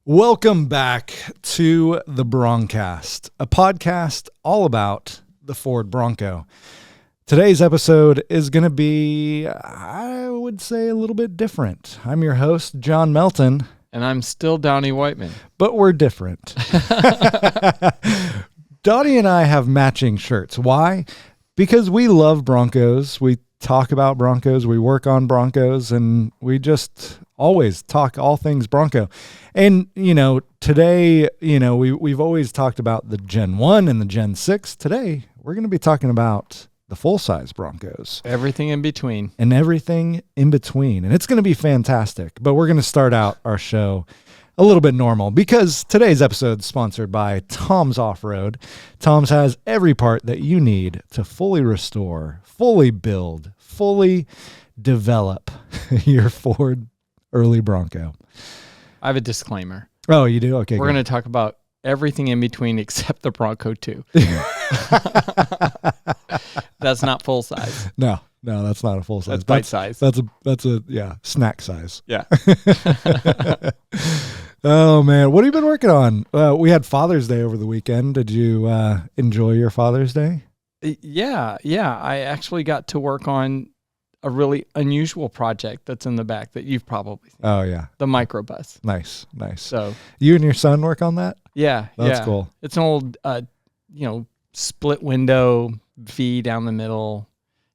Welcome back to the Broncast, a podcast all about the Ford Bronco. Today's episode is going to be, I would say, a little bit different. I'm your host, John Melton. And I'm still Donnie Whiteman. But we're different. Donnie and I have matching shirts. Why? Because we love Broncos. We talk about Broncos. We work on Broncos. And we just always talk all things Bronco. And, today, we've always talked about the Gen 1 and the Gen 6. Today, we're going to be talking about the full-size Broncos. Everything in between. And everything in between. And it's going to be fantastic. But we're going to start out our show a little bit normal because today's episode is sponsored by Tom's Off-Road. Tom's has every part that you need to fully restore, fully build, fully develop your Ford early Bronco. I have a disclaimer. Oh, you do? Okay. We're going to talk about everything in between except the Bronco 2. That's not full size. No, that's not a full size. That's bite size. That's a snack size. Yeah. Oh man, what have you been working on? We had Father's Day over the weekend. Did you enjoy your Father's Day? Yeah. I actually got to work on a really unusual project that's in the back that you've probably seen. Oh yeah. The microbus. Nice. So you and your son work on that? Yeah. That's cool. It's an old, split window V down the middle,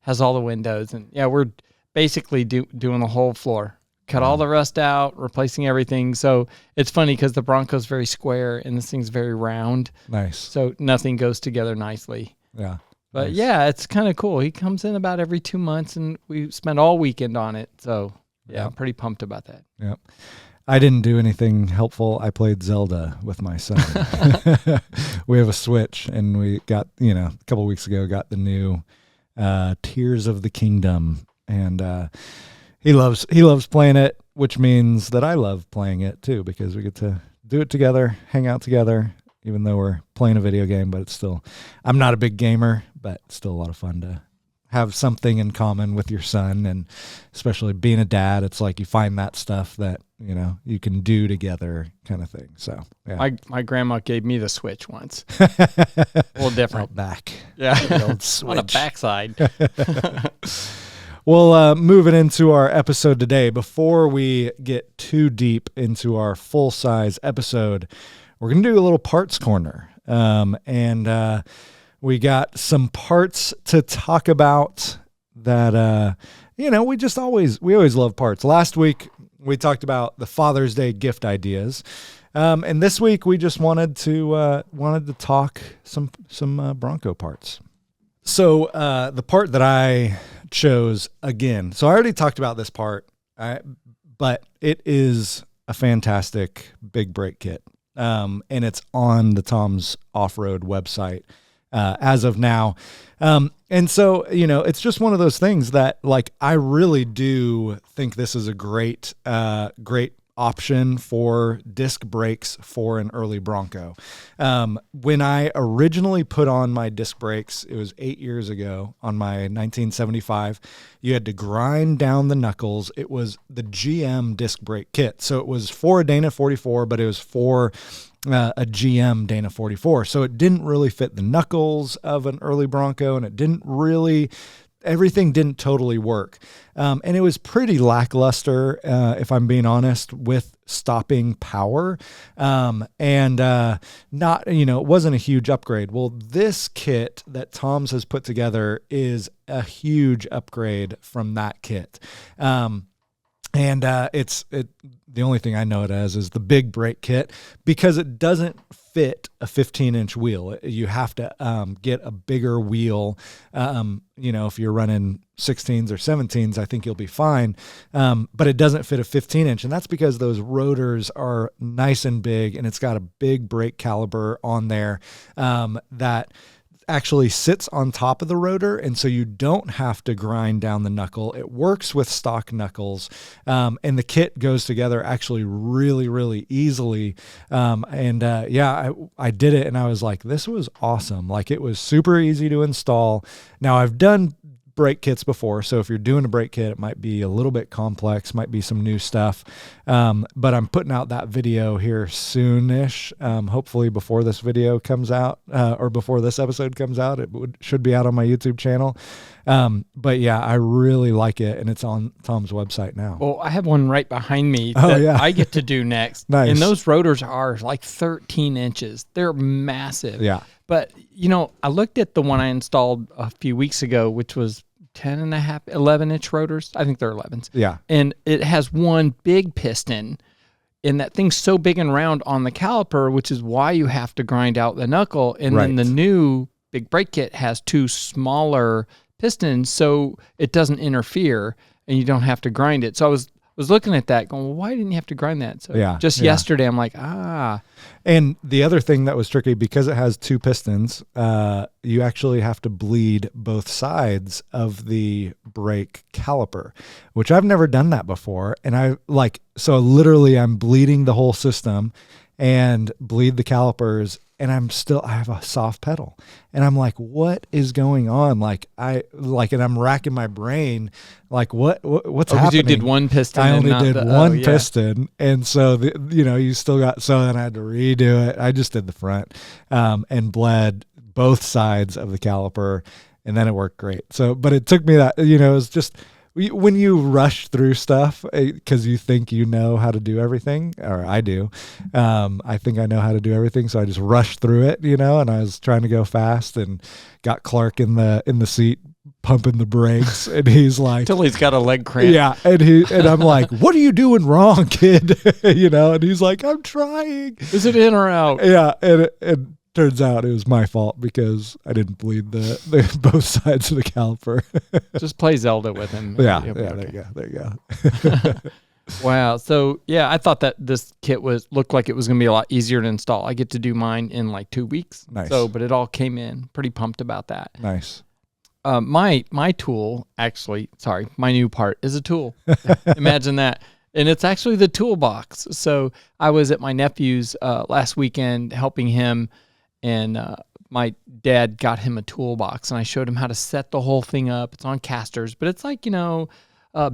has all the windows. And yeah, we're basically doing the whole floor. Cut all the rust out, replacing everything. So it's funny because the Bronco's very square and this thing's very round. Nice. So nothing goes together nicely. Yeah. But nice. Yeah, it's kind of cool. He comes in about every 2 months and we spend all weekend on it. So yeah, I'm pretty pumped about that. Yep. I didn't do anything helpful. I played Zelda with my son. We have a Switch and we got, a couple of weeks ago, got the new Tears of the Kingdom. And he loves playing it, which means that I love playing it too, because we get to do it together, hang out together, even though we're playing a video game, but it's still, I'm not a big gamer, but it's still a lot of fun to have something in common with your son. And especially being a dad, it's like you find that stuff that, you can do together kind of thing. So yeah. My grandma gave me the Switch once. A little different. Back. Yeah. The old Switch. On a backside. Well, moving into our episode today, before we get too deep into our full-size episode, we're going to do a little parts corner. And we got some parts to talk about that, we always love parts. Last week, we talked about the Father's Day gift ideas. And this week, we just wanted to talk some Bronco parts. So the part that I chose again, so I already talked about this part, but it is a fantastic big brake kit. And it's on the Tom's Off-Road website as of now. And so, it's just one of those things that I really do think this is a great option for disc brakes for an early Bronco. When I originally put on my disc brakes, it was 8 years ago on my 1975, you had to grind down the knuckles. It was the GM disc brake kit. So it was for a Dana 44, but it was for a GM Dana 44. So it didn't really fit the knuckles of an early Bronco, and everything didn't totally work. And it was pretty lackluster, if I'm being honest, with stopping power. Not, it wasn't a huge upgrade. Well, this kit that Tom's has put together is a huge upgrade from that kit. The only thing I know it as is the big brake kit, because it doesn't fit a 15-inch wheel. You have to get a bigger wheel. If you're running 16s or 17s, I think you'll be fine. But it doesn't fit a 15-inch, and that's because those rotors are nice and big, and it's got a big brake caliper on there that actually sits on top of the rotor, and so you don't have to grind down the knuckle. It works with stock knuckles, and the kit goes together actually really, really easily. I did it, and I was like, this was awesome. It was super easy to install. Now, I've done brake kits before. So if you're doing a brake kit, it might be a little bit complex, might be some new stuff. But I'm putting out that video here soonish. Hopefully before this video comes out, or before this episode comes out, should be out on my YouTube channel. But yeah, I really like it, and it's on Tom's website now. Well, I have one right behind me that I get to do next. Nice. And those rotors are like 13 inches. They're massive. Yeah. But, I looked at the one I installed a few weeks ago, which was 10 and a half, 11-inch rotors. I think they're 11s. Yeah. And it has one big piston, and that thing's so big and round on the caliper, which is why you have to grind out the knuckle. And then the new big brake kit has two smaller pistons, so it doesn't interfere and you don't have to grind it. So I was looking at that going, well, why didn't you have to grind that? So yesterday I'm like, And the other thing that was tricky, because it has two pistons, you actually have to bleed both sides of the brake caliper, which I've never done that before. And so literally I'm bleeding the whole system and bleed the calipers, and I have a soft pedal, and I'm like, what is going on? And I'm racking my brain, like what's happening? You did one piston. I only did one piston. And so, you still got, so then I had to redo it. I just did the front, and bled both sides of the caliper, and then it worked great. So, but it took me that, it was just, when you rush through stuff because you think you know how to do everything, or I do, I think I know how to do everything, so I just rushed through it, and I was trying to go fast and got Clark in the seat pumping the brakes, and he's like, till he's got a leg cramp. Yeah, and I'm like, what are you doing wrong, kid? And he's like, I'm trying. Is it in or out? Yeah, and turns out it was my fault because I didn't bleed the both sides of the caliper. Just play Zelda with him. Yeah, there you go. Wow. So I thought that this kit looked like it was going to be a lot easier to install. I get to do mine in like 2 weeks. Nice. But it all came in. Pretty pumped about that. Nice. My tool, my new part is a tool. Imagine that. And it's actually the toolbox. So I was at my nephew's last weekend helping him, and my dad got him a toolbox, and I showed him how to set the whole thing up. It's on casters, but it's like,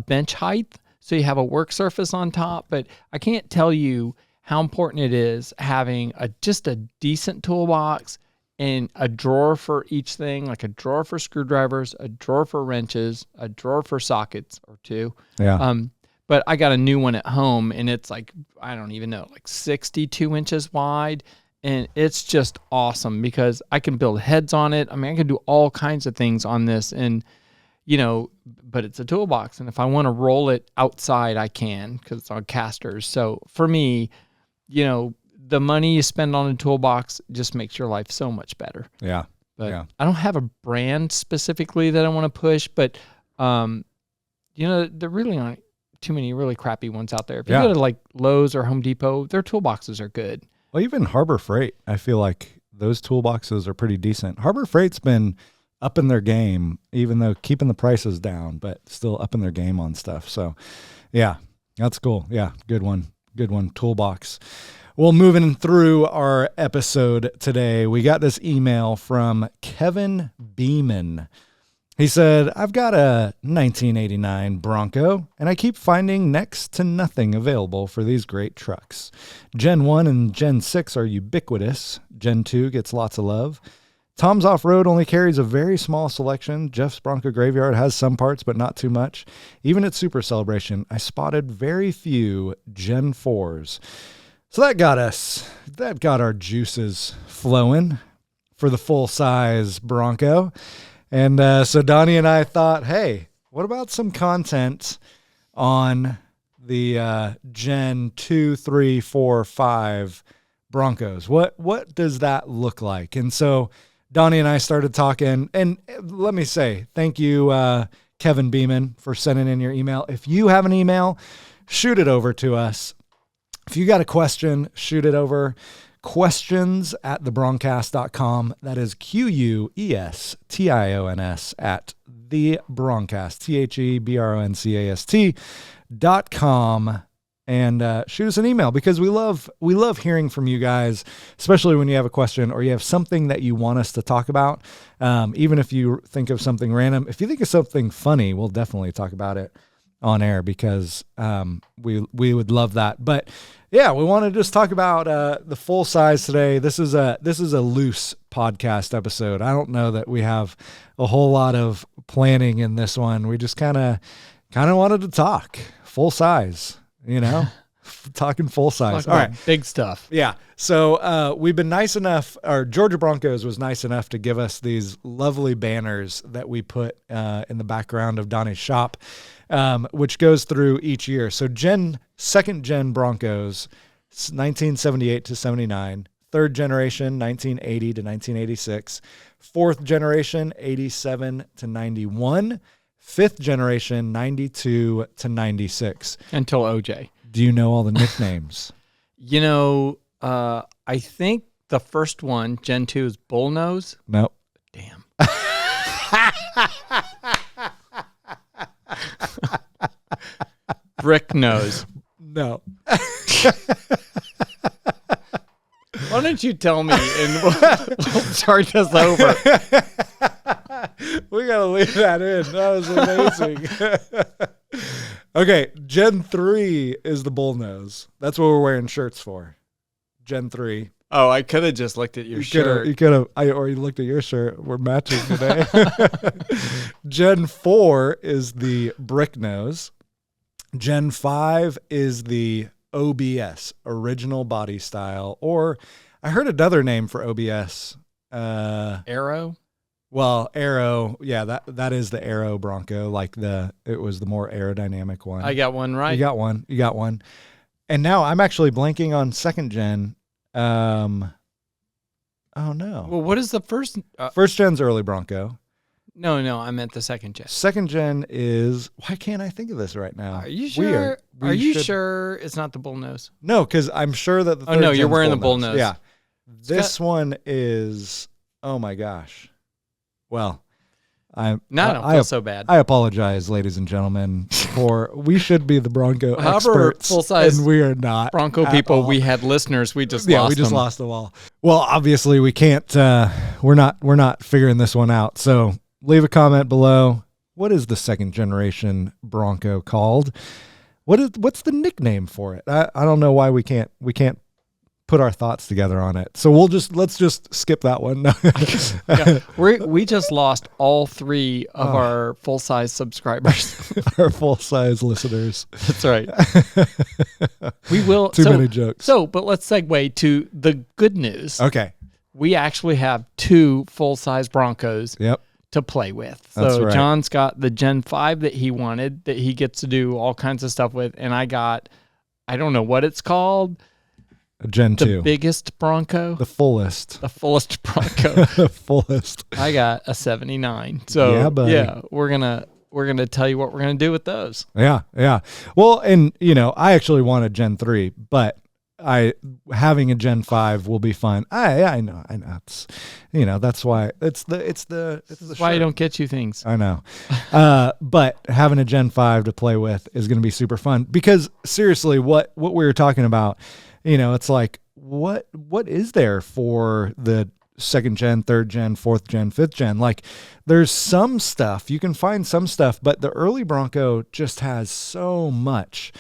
bench height. So you have a work surface on top, but I can't tell you how important it is having just a decent toolbox and a drawer for each thing, like a drawer for screwdrivers, a drawer for wrenches, a drawer for sockets or two. Yeah. But I got a new one at home, and it's like, I don't even know, like 62 inches wide. And it's just awesome because I can build heads on it. I mean, I can do all kinds of things on this, and, but it's a toolbox. And if I want to roll it outside, I can because it's on casters. So for me, the money you spend on a toolbox just makes your life so much better. Yeah. But I don't have a brand specifically that I want to push, but, there really aren't too many really crappy ones out there. If you go to like Lowe's or Home Depot, their toolboxes are good. Well, even Harbor Freight, I feel like those toolboxes are pretty decent. Harbor Freight's been up in their game, even though keeping the prices down, but still up in their game on stuff. So, yeah, that's cool. Yeah, good one. Good one. Toolbox. Well, moving through our episode today, we got this email from Kevin Beeman. He said, I've got a 1989 Bronco, and I keep finding next to nothing available for these great trucks. Gen 1 and Gen 6 are ubiquitous. Gen 2 gets lots of love. Tom's Off-Road only carries a very small selection. Jeff's Bronco Graveyard has some parts, but not too much. Even at Super Celebration, I spotted very few Gen 4s. So that got our juices flowing for the full-size Bronco. And so Donnie and I thought, hey, what about some content on the Gen 2, 3, 4, 5 Broncos? What does that look like? And so Donnie and I started talking. And let me say, thank you, Kevin Beeman, for sending in your email. If you have an email, shoot it over to us. If you got a question, shoot it over. questions@thebroncast.com. That is QUESTIONS at the Broncast, THEBRONCAST.com. and shoot us an email, because we love hearing from you guys, especially when you have a question or you have something that you want us to talk about. Even if you think of something random, if you think of something funny, we'll definitely talk about it on air, because we would love that. But yeah, we want to just talk about the full size today. This is a loose podcast episode. I don't know that we have a whole lot of planning in this one. We just kind of wanted to talk full size. Talking full size. All right. Big stuff. Yeah. So we've been nice enough, or Georgia Broncos was nice enough to give us these lovely banners that we put in the background of Donnie's shop, which goes through each year. So second gen Broncos, 1978 to 79, third generation, 1980 to 1986, fourth generation, 87 to 91, fifth generation, 92 to 96. Until OJ. Do you know all the nicknames? I think the first one, Gen 2, is Bullnose. Nope. Damn. Brick Nose. No. Why don't you tell me and we'll start this over. We got to leave that in. That was amazing. Okay, Gen 3 is the bullnose. That's what we're wearing shirts for. Gen 3. Oh, I could have just looked at your shirt. You could have, or you looked at your shirt. We're matching today. Gen 4 is the brick nose. Gen 5 is the OBS, original body style, or I heard another name for OBS. Arrow? Well, Aero, yeah, that is the Aero Bronco, it was the more aerodynamic one. I got one right. You got one. And now I'm actually blanking on second gen. Oh no. Well, what is the first? First gen's early Bronco. No, I meant the second gen. Second gen is, why can't I think of this right now? Are you sure? Are you sure it's not the bullnose? No, because I'm sure that the third you're gen's wearing the bullnose. Yeah. This one is, oh my gosh. Well, I don't feel so bad. I apologize, ladies and gentlemen, we should be the Bronco experts, full-size and we are not. Bronco people, all. We had listeners, we just lost them. Lost them all. Well, obviously we can't, we're not figuring this one out. So leave a comment below. What is the second generation Bronco called? What's the nickname for it? I don't know why we can't put our thoughts together on it. So let's just skip that one. Yeah, we just lost all three of our full-size subscribers. Our full-size listeners. That's right. We will. Too many jokes. But let's segue to the good news. Okay. We actually have two full-size Broncos. Yep. To play with. That's So right. John's got the Gen 5 that he wanted, that he gets to do all kinds of stuff with, and I got, I don't know what it's called. Gen 2. The biggest Bronco. The fullest. The fullest Bronco. The fullest. I got a 79. So yeah, buddy. we're gonna tell you what we're gonna do with those. Yeah. Well, and I actually want a Gen 3, but having a Gen 5 will be fun. I know. It's that's why it's the Why I shirt. don't get you things. I know. But having a Gen 5 to play with is going to be super fun, because seriously, what we were talking about, it's like, what is there for the second gen, third gen, fourth gen, fifth gen? Like, there's some stuff, you can find some stuff, but the early Bronco just has so much.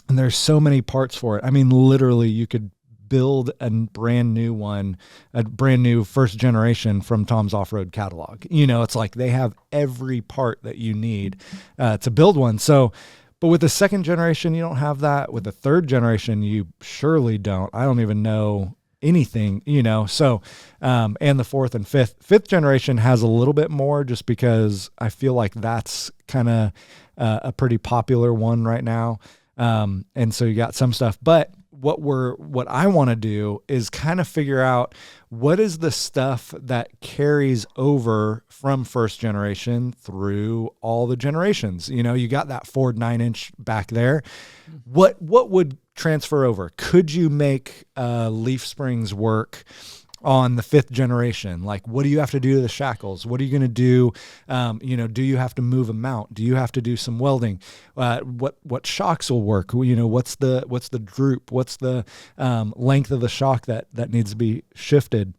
And there's so many parts for it. I mean, literally, you could build a brand new first generation from Tom's Off-Road catalog. It's like they have every part that you need to build one. So, but with the second generation, you don't have that. With the third generation, you surely don't. I don't even know anything, So, and the fourth and fifth generation has a little bit more, just because I feel like that's kind of a pretty popular one right now. And so you got some stuff, but what I want to do is kind of figure out what is the stuff that carries over from first generation through all the generations. You got that Ford 9-inch back there. What would transfer over? Could you make leaf springs work on the 5th generation. Like, what do you have to do to the shackles? What are you going to do? Do you have to move a mount? Do you have to do some welding? What shocks will work? What's the droop? What's the length of the shock that needs to be shifted?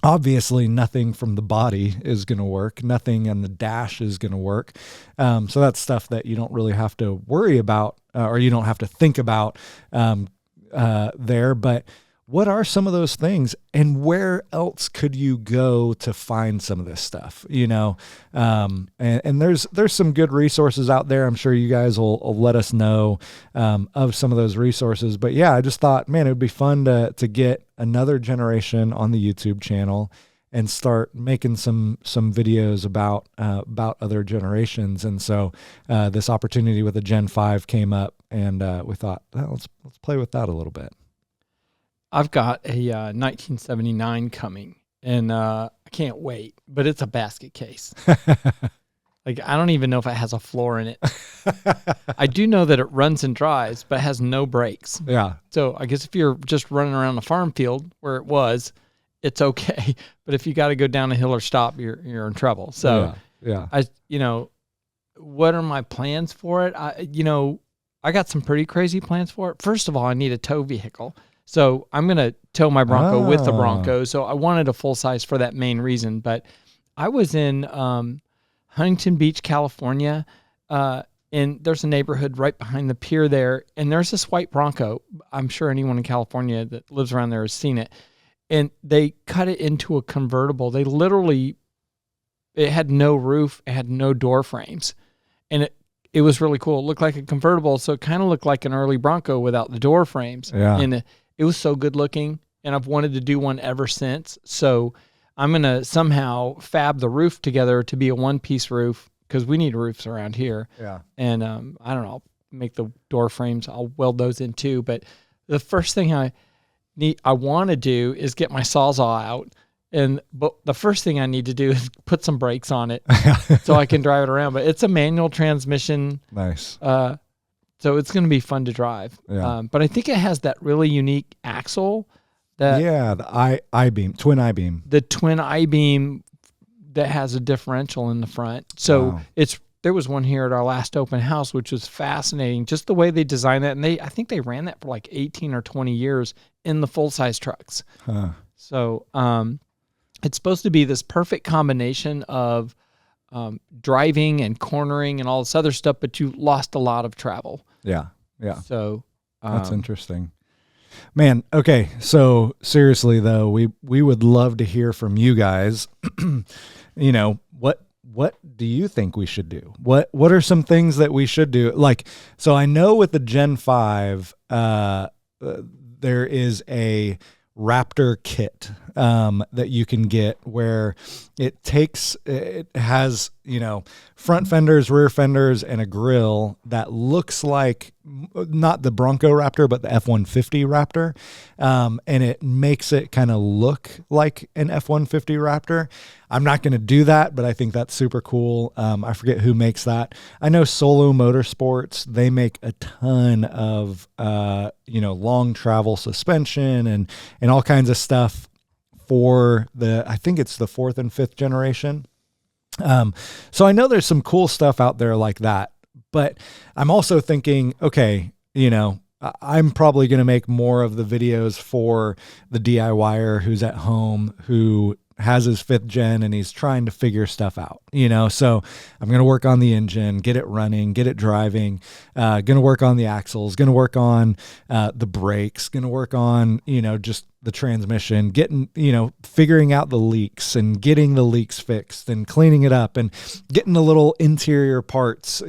Obviously, nothing from the body is going to work. Nothing on the dash is going to work. So that's stuff that you don't really have to worry about, or you don't have to think about there. But what are some of those things, and where else could you go to find some of this stuff? And there's some good resources out there. I'm sure you guys will let us know of some of those resources. But yeah, I just thought, man, it would be fun to get another generation on the YouTube channel and start making some videos about other generations. And so this opportunity with the Gen 5 came up, and we thought, well, let's play with that a little bit. I've got a 1979 coming, and I can't wait, but it's a basket case. Like, I don't even know if it has a floor in it. I do know that it runs and dries, but has no brakes. Yeah. So I guess if you're just running around the farm field where it was, it's okay. But if you got to go down a hill or stop, you're in trouble. So yeah. What are my plans for it? I got some pretty crazy plans for it. First of all, I need a tow vehicle. So I'm going to tow my Bronco with the Bronco. So I wanted a full size for that main reason. But I was in Huntington Beach, California, and there's a neighborhood right behind the pier there. And there's this white Bronco. I'm sure anyone in California that lives around there has seen it. And they cut it into a convertible. It had no roof. It had no door frames. And it was really cool. It looked like a convertible. So it kind of looked like an early Bronco without the door frames. Yeah. And it was so good looking, and I've wanted to do one ever since. So I'm going to somehow fab the roof together to be a one-piece roof, because we need roofs around here. Yeah. And I don't know, I'll make the door frames. I'll weld those in too. But the first thing I want to do is get my Sawzall out. But the first thing I need to do is put some brakes on it so I can drive it around. But it's a manual transmission. Nice. So it's going to be fun to drive. Yeah. But I think it has that really unique axle. The I-beam, twin I-beam. The twin I-beam that has a differential in the front. So there was one here at our last open house, which was fascinating. Just the way they designed that. And I think they ran that for like 18 or 20 years in the full-size trucks. Huh. So it's supposed to be this perfect combination of driving and cornering and all this other stuff, but you lost a lot of travel. Yeah. Yeah. So that's interesting, man. Okay. So seriously though, we would love to hear from you guys. What do you think we should do? What are some things that we should do? Like, so I know with the Gen 5, there is a Raptor kit that you can get where it has, front fenders, rear fenders, and a grill that looks like not the Bronco Raptor, but the F-150 Raptor. And it makes it kind of look like an F-150 Raptor. I'm not going to do that, but I think that's super cool. I forget who makes that. I know Solo Motorsports, they make a ton of, long travel suspension and all kinds of stuff for I think it's the 4th and 5th generation. So I know there's some cool stuff out there like that, but I'm also thinking, okay, I'm probably going to make more of the videos for the DIYer who's at home, who has his 5th gen and he's trying to figure stuff out, so I'm going to work on the engine, get it running, get it driving, going to work on the axles, going to work on the brakes, going to work on, just the transmission, getting, figuring out the leaks and getting the leaks fixed and cleaning it up and getting the little interior parts,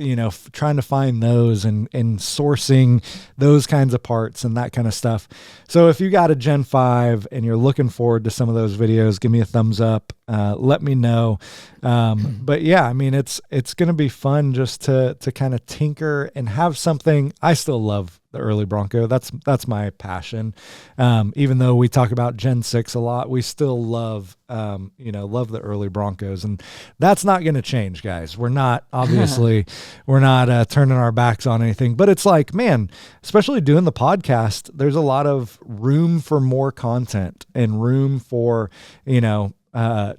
trying to find those and sourcing those kinds of parts and that kind of stuff. So if you got a Gen 5 and you're looking forward to some of those videos, give me a thumbs up. let me know. But yeah, I mean, it's going to be fun just to kind of tinker and have something. I still love the early Bronco. That's my passion. Even though we talk about Gen 6 a lot, we still love the early Broncos, and that's not going to change, guys. We're not, obviously, we're not turning our backs on anything, but it's like, man, especially doing the podcast, there's a lot of room for more content and room for,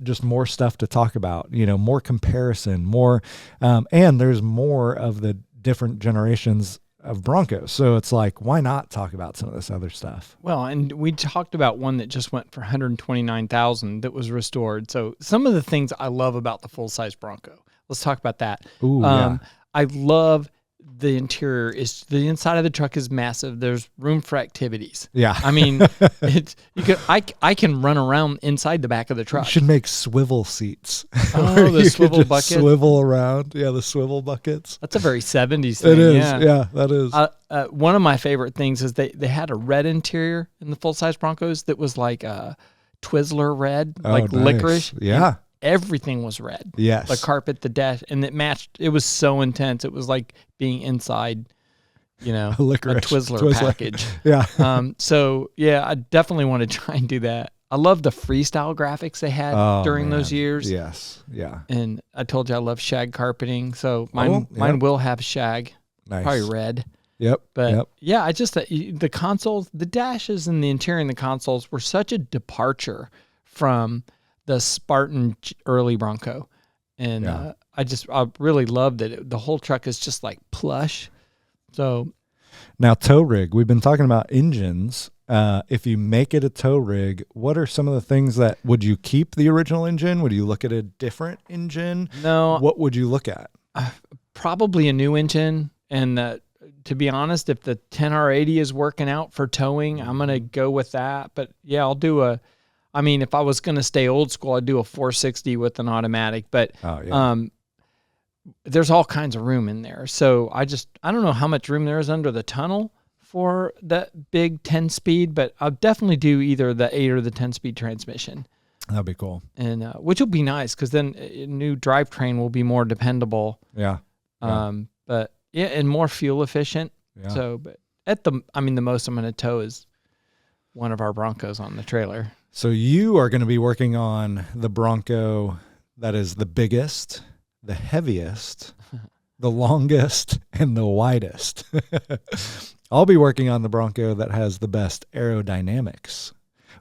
just more stuff to talk about, more comparison, more, and there's more of the different generations of Broncos. So it's like, why not talk about some of this other stuff? Well, and we talked about one that just went for $129,000 that was restored. So some of the things I love about the full-size Bronco. Let's talk about that. Ooh, yeah. I love the interior. The inside of the truck is massive. There's room for activities. Yeah. I mean, I can run around inside the back of the truck. You should make swivel seats. Oh, the swivel bucket. Swivel around. Yeah, the swivel buckets. That's a very 70s thing. It is. Yeah, yeah that is. One of my favorite things is they had a red interior in the full-size Broncos that was like a Twizzler red, like nice. licorice. Yeah. Everything was red. Yes. The carpet, the dash, and it matched. It was so intense. It was like being inside, a Twizzler package. Yeah. So yeah, I definitely want to try and do that. I love the freestyle graphics they had during those years. Yes. Yeah. And I told you I love shag carpeting, so mine will have shag. Nice. Probably red. Yep. But yeah, I just the consoles, the dashes, and the interior and the consoles were such a departure from the Spartan early Bronco. And I really love that the whole truck is just like plush. So now tow rig, we've been talking about engines. If you make it a tow rig, what are some of the things that, would you keep the original engine? Would you look at a different engine? No. What would you look at? Probably a new engine. And to be honest, if the 10R80 is working out for towing, I'm going to go with that. But yeah, if I was going to stay old school, I'd do a 460 with an automatic, but there's all kinds of room in there. So I don't know how much room there is under the tunnel for that big 10-speed, but I'll definitely do either the 8 or the 10-speed transmission. That'd be cool. And which will be nice because then a new drivetrain will be more dependable. Yeah. But yeah, and more fuel efficient. Yeah. So, but the most I'm going to tow is one of our Broncos on the trailer. So you are going to be working on the Bronco that is the biggest, the heaviest, the longest, and the widest. I'll be working on the Bronco that has the best aerodynamics.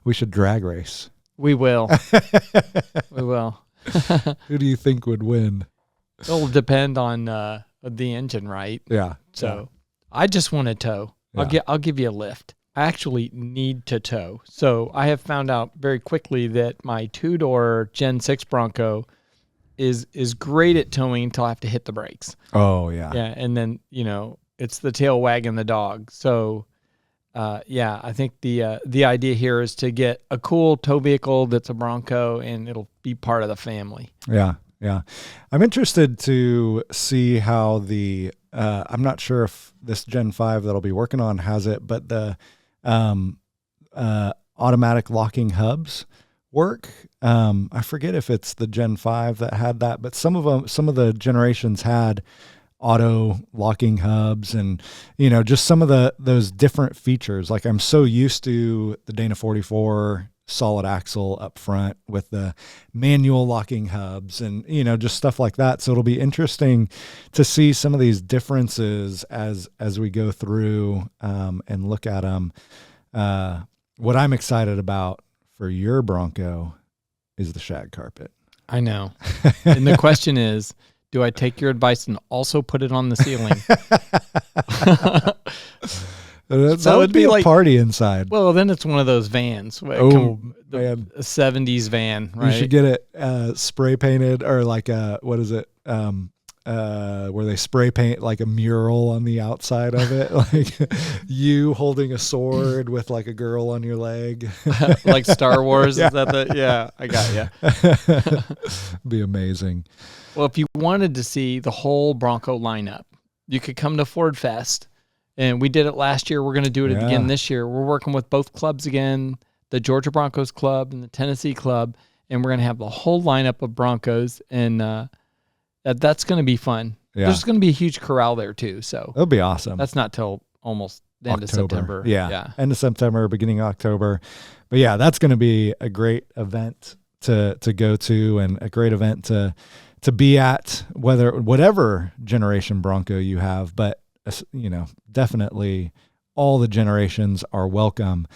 We should drag race. We will. We will. Who do you think would win? It'll depend on the engine, right? Yeah. So I just want to tow. Yeah. I'll give you a lift. I actually need to tow. So I have found out very quickly that my 2-door Gen 6 Bronco is great at towing until I have to hit the brakes. Oh, yeah. Yeah, and then, it's the tail wagging the dog. So, I think the idea here is to get a cool tow vehicle that's a Bronco, and it'll be part of the family. Yeah, yeah. I'm interested to see how I'm not sure if this Gen 5 that I'll be working on has it, but the automatic locking hubs work. I forget if it's the Gen 5 that had that, but some of the generations had auto locking hubs and, just some of those different features. Like I'm so used to the Dana 44 solid axle up front with the manual locking hubs and, just stuff like that. So it'll be interesting to see some of these differences as we go through, and look at them. What I'm excited about for your Bronco is the shag carpet. I know. And the question is, do I take your advice and also put it on the ceiling? That would be a like, party inside. Well, then it's one of those vans. Man. A 70s van, right? You should get it spray painted, or like what is it? Where they spray paint like a mural on the outside of it, like you holding a sword with like a girl on your leg, like Star Wars. Yeah. Is that yeah, I got you. Be amazing. Well, if you wanted to see the whole Bronco lineup, you could come to Ford Fest. And we did it last year. We're going to do it again this year. We're working with both clubs again, the Georgia Broncos Club and the Tennessee Club. and we're gonna have the whole lineup of Broncos, and that's gonna be fun. Yeah. There's gonna be a huge corral there too, so It'll be awesome. that's not till almost the end of September. Yeah. End of September, beginning of October. But yeah, that's going to be a great event to go to, and a great event to be at, whatever generation Bronco you have. But definitely all the generations are welcome.